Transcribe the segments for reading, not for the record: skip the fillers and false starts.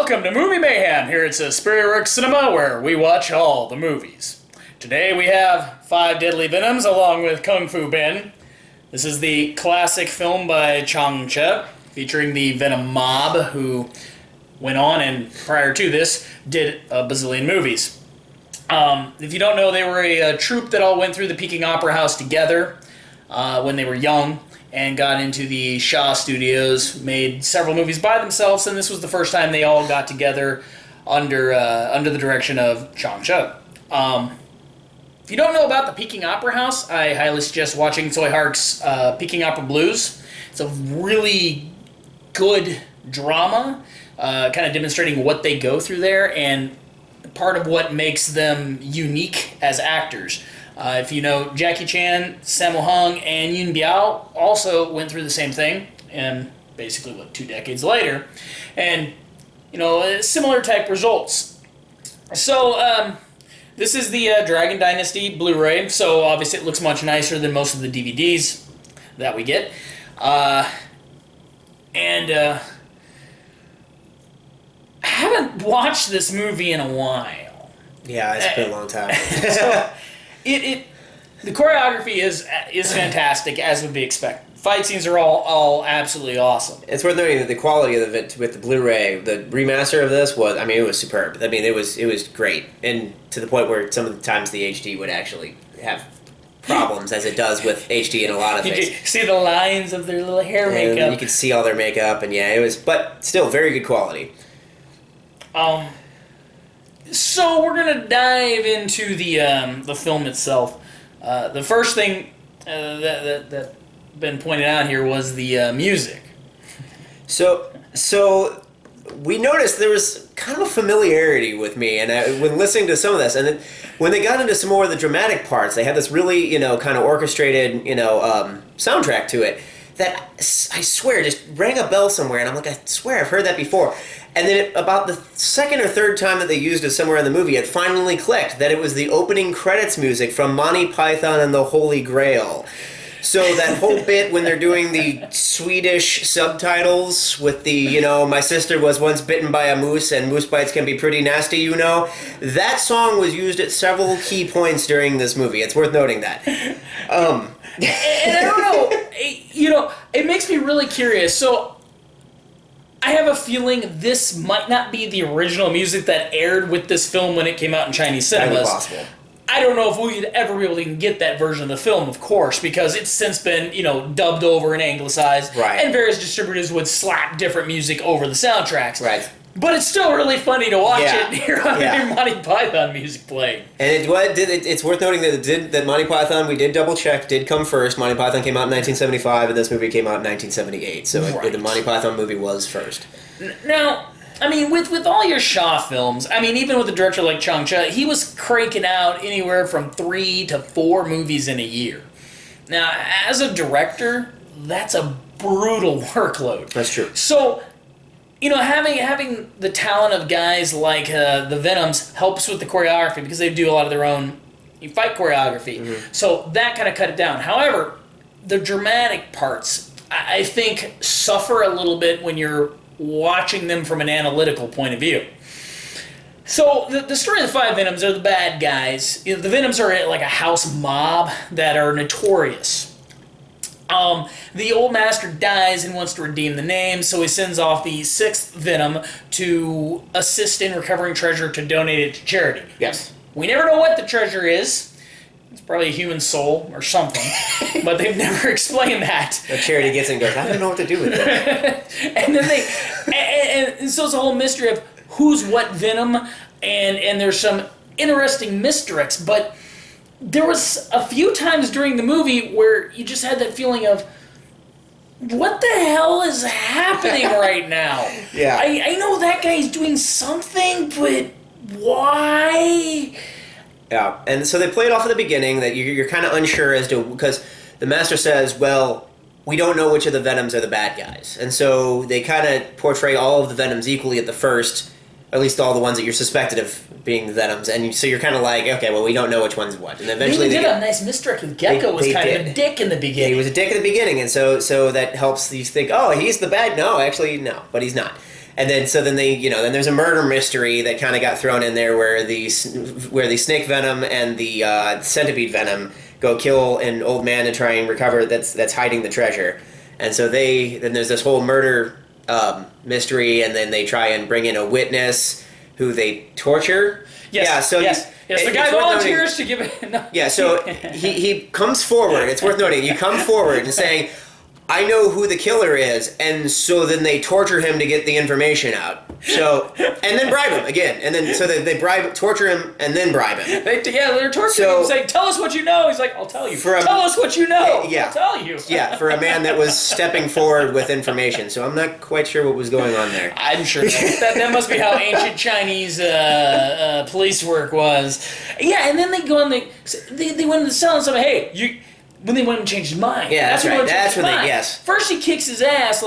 Welcome to Movie Mayhem here at Superior Works Cinema, where we watch all the movies. Today we have Five Deadly Venoms along with Kung Fu Ben. This is the classic film by Chang Cheh, featuring the Venom mob, who went on and prior to this did a bazillion movies. If you don't know, they were a troupe that all went through the Peking Opera House together when they were young, and got into the Shaw Studios, made several movies by themselves, and this was the first time they all got together under the direction of Chang Cheh. If you don't know about the Peking Opera House, I highly suggest watching Tsui Hark's Peking Opera Blues. It's a really good drama, kind of demonstrating what they go through there, and part of what makes them unique as actors. If you know, Jackie Chan, Sammo Hung, and Yuen Biao also went through the same thing, and basically, 2 decades later, and, similar type results. So, this is the Dragon Dynasty Blu-ray, so obviously it looks much nicer than most of the DVDs that we get. I haven't watched this movie in a while. Yeah, it's been a long time. So, the choreography is fantastic, as would be expected. Fight scenes are all absolutely awesome. It's worth noting that the quality of it with the Blu-ray, the remaster of this was, it was superb. It was great, and to the point where some of the times the HD would actually have problems, as it does with HD in a lot of things. You see the lines of their little hair makeup. You could see all their makeup, and but still very good quality. So we're gonna dive into the film itself. The first thing that been pointed out here was the music. So we noticed there was kind of a familiarity with me, and when listening to some of this, and then when they got into some more of the dramatic parts, they had this really kind of orchestrated soundtrack to it that I swear just rang a bell somewhere, and I'm like, I swear I've heard that before. And then about the second or third time that they used it somewhere in the movie, it finally clicked that it was the opening credits music from Monty Python and the Holy Grail. So that whole bit when they're doing the Swedish subtitles with the, my sister was once bitten by a moose and moose bites can be pretty nasty, that song was used at several key points during this movie. It's worth noting that. And I don't know, it makes me really curious. So I have a feeling this might not be the original music that aired with this film when it came out in Chinese cinemas. That'd be possible. I don't know if we could ever be able to even get that version of the film, of course, because it's since been, dubbed over and anglicized. Right. And various distributors would slap different music over the soundtracks. Right. But it's still really funny to watch it and hear Monty Python music playing. And it's worth noting that Monty Python, we did double check, did come first. Monty Python came out in 1975, and this movie came out in 1978. So the Monty Python movie was first. Now, with all your Shaw films, even with a director like Chang Cheh, he was cranking out anywhere from 3 to 4 movies in a year. Now, as a director, that's a brutal workload. That's true. So, having the talent of guys like the Venoms helps with the choreography, because they do a lot of their own fight choreography. Mm-hmm. So that kind of cut it down. However, the dramatic parts, I think, suffer a little bit when you're watching them from an analytical point of view. So the story of the Five Venoms are the bad guys. The Venoms are like a house mob that are notorious. The old master dies and wants to redeem the name, so he sends off the 6th Venom to assist in recovering treasure to donate it to charity. Yes. We never know what the treasure is. It's probably a human soul or something, but they've never explained that. The charity gets in and goes, I don't know what to do with this. And then and so it's a whole mystery of who's what Venom, and there's some interesting misdirects, but there was a few times during the movie where you just had that feeling of, what the hell is happening right now? Yeah. I know that guy's doing something, but why? Yeah, and so they play it off at the beginning that you're kind of unsure as to, because the master says, well, we don't know which of the Venoms are the bad guys. And so they kind of portray all of the Venoms equally at the first, at least all the ones that you're suspected of being the Venoms. And so you're kind of like, okay, well, we don't know which one's what. And eventually they did a nice misdirect with Gecko was kind of a dick in the beginning. He was a dick at the beginning, and so that helps you think, oh, he's the bad. No, actually, no, but he's not. And then so then they then there's a murder mystery that kind of got thrown in there where the snake venom and the centipede venom go kill an old man and try and recover that's hiding the treasure. And so then there's this whole murder mystery, and then they try and bring in a witness who they torture. Yes. Yeah. So yes. The guy volunteers to give it. No. Yeah. So he comes forward. It's worth noting. You come forward and saying, I know who the killer is, and so then they torture him to get the information out. So, and then bribe him again, and then so they torture him, and then bribe him. They're torturing him, saying, "Tell us what you know." He's like, "I'll tell you." Tell us what you know. Yeah, I'll tell you. Yeah, for a man that was stepping forward with information. So I'm not quite sure what was going on there. I'm sure that must be how ancient Chinese police work was. Yeah, and then they go and they went to sell and say, "Hey, you." When they want him to change his mind. Yeah, that's right. That's when they, yes. First he kicks his ass,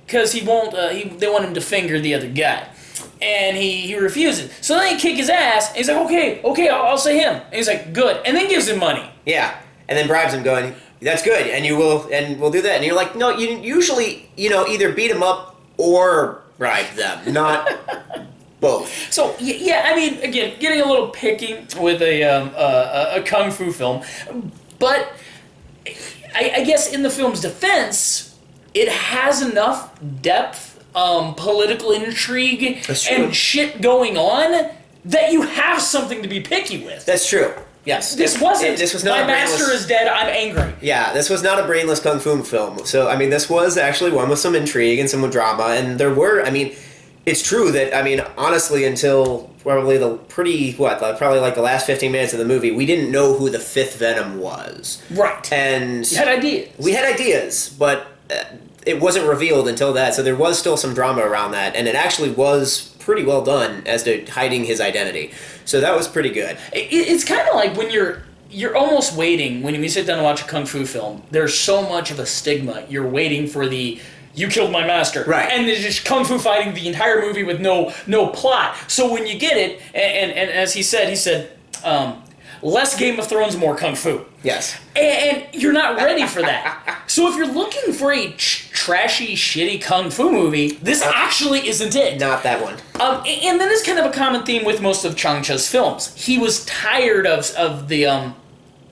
because he won't, they want him to finger the other guy. And he refuses. So then they kick his ass, and he's like, okay, I'll say him. And he's like, good. And then gives him money. Yeah. And then bribes him going, that's good, and we'll do that. And you're like, no, you usually, either beat him up or bribe them, not both. So, yeah, I mean, again, getting a little picky with a kung fu film. But I guess in the film's defense, it has enough depth, political intrigue, and shit going on that you have something to be picky with. That's true. Yes. This was not my master is dead, I'm angry. Yeah, this was not a brainless kung fu film. So, I mean, this was actually one with some intrigue and some drama, and there were, it's true that, honestly, until probably probably like the last 15 minutes of the movie, we didn't know who the fifth Venom was. Right. And you had ideas. We had ideas, but it wasn't revealed until that, so there was still some drama around that, and it actually was pretty well done as to hiding his identity. So that was pretty good. It's kind of like when you're almost waiting, when you sit down and watch a kung fu film, there's so much of a stigma. You're waiting for the... You killed my master. Right. And there's just kung fu fighting the entire movie with no plot. So when you get it, and as he said, less Game of Thrones, more kung fu. Yes. And you're not ready for that. So if you're looking for a trashy, shitty kung fu movie, this actually isn't it. Not that one. And that is kind of a common theme with most of Chang Cheh's films. He was tired of the,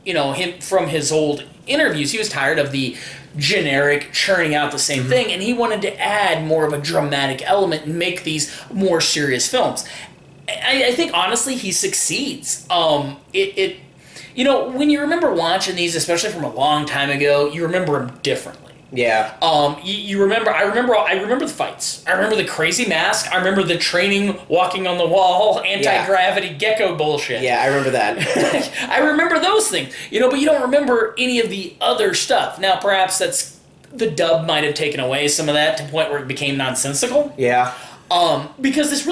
him from his old interviews, he was tired of the generic churning out the same thing, and he wanted to add more of a dramatic element and make these more serious films. I think honestly he succeeds. When you remember watching these, especially from a long time ago, you remember them differently. Yeah. You remember. I remember the fights. I remember the crazy mask. I remember the training, walking on the wall, anti-gravity gecko bullshit. Yeah, I remember that. I remember those things. But you don't remember any of the other stuff. Now, perhaps the dub might have taken away some of that to the point where it became nonsensical. Yeah. Because this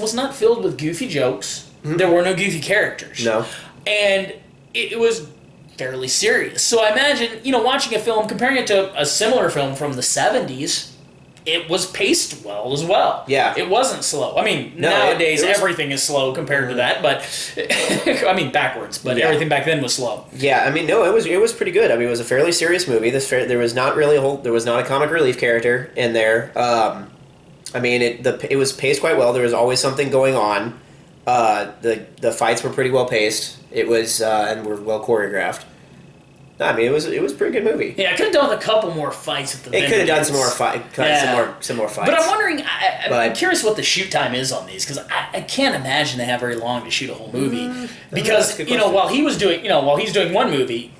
was not filled with goofy jokes. Mm-hmm. There were no goofy characters. No. And it was fairly serious. So I imagine, watching a film, comparing it to a similar film from the 70s, it was paced well as well. Yeah. It wasn't slow. Nowadays everything is slow compared to that, but backwards, but everything back then was slow. Yeah, it was pretty good. It was a fairly serious movie. There was not a comic relief character in there. It was paced quite well. There was always something going on. The fights were pretty well paced. It was and were well choreographed. It was a pretty good movie. Yeah, I could have done a couple more fights at the It could have done some more fights. But I'm wondering, I'm curious what the shoot time is on these, because I can't imagine they have very long to shoot a whole movie. Because while he's doing one movie,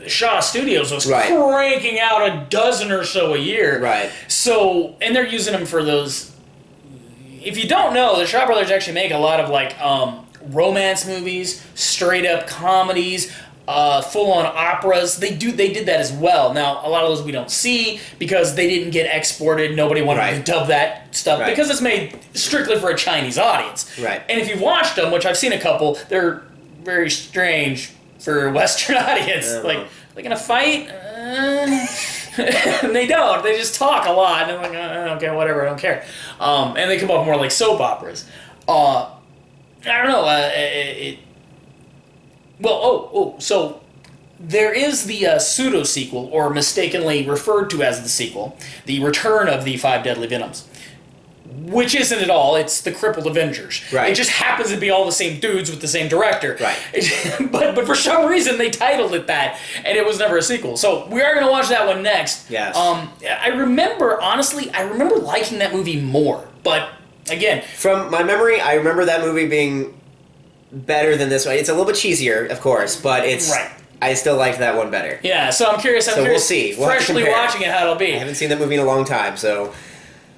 Shaw Studios was cranking out a dozen or so a year. Right. So, and they're using them for those. If you don't know, the Shaw Brothers actually make a lot of romance movies, straight up comedies, full-on operas. They did that as well. Now, a lot of those we don't see because they didn't get exported. Nobody wanted to dub that stuff because it's made strictly for a Chinese audience. Right. And if you've watched them, which I've seen a couple, they're very strange for a Western audience. Like, they're gonna fight? And they don't. They just talk a lot. And I'm like, okay, whatever, I don't care. And they come off more like soap operas. I don't know. So there is the pseudo-sequel, or mistakenly referred to as the sequel, The Return of the Five Deadly Venoms. which isn't at all. It's the Crippled Avengers. Right. It just happens to be all the same dudes with the same director. Right. but for some reason they titled it that, and it was never a sequel. So we are going to watch that one next. Yes. I remember liking that movie more, but again, from my memory, I remember that movie being better than this one. It's a little bit cheesier, of course, but it's right. I still liked that one better. Yeah, so I'm curious. We'll see. We'll have to freshly compare. watching it, how it'll be. I haven't seen that movie in a long time, so.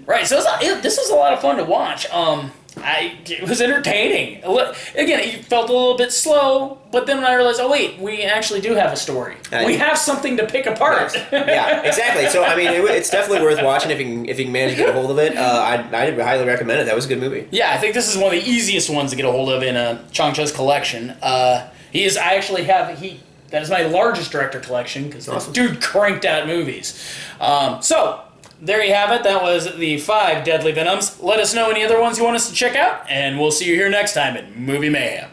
Right, so this was a lot of fun to watch. It was entertaining. Again, it felt a little bit slow, but then when I realized, oh wait, we actually do have a story. We have something to pick apart. Yeah, exactly. So I mean, it's definitely worth watching if you can manage to get a hold of it. I'd highly recommend it. That was a good movie. Yeah, I think this is one of the easiest ones to get a hold of in Chang Cheh's collection. That is my largest director collection because this dude cranked out movies. So there you have it. That was the 5 Deadly Venoms. Let us know any other ones you want us to check out, and we'll see you here next time at Movie Mayhem.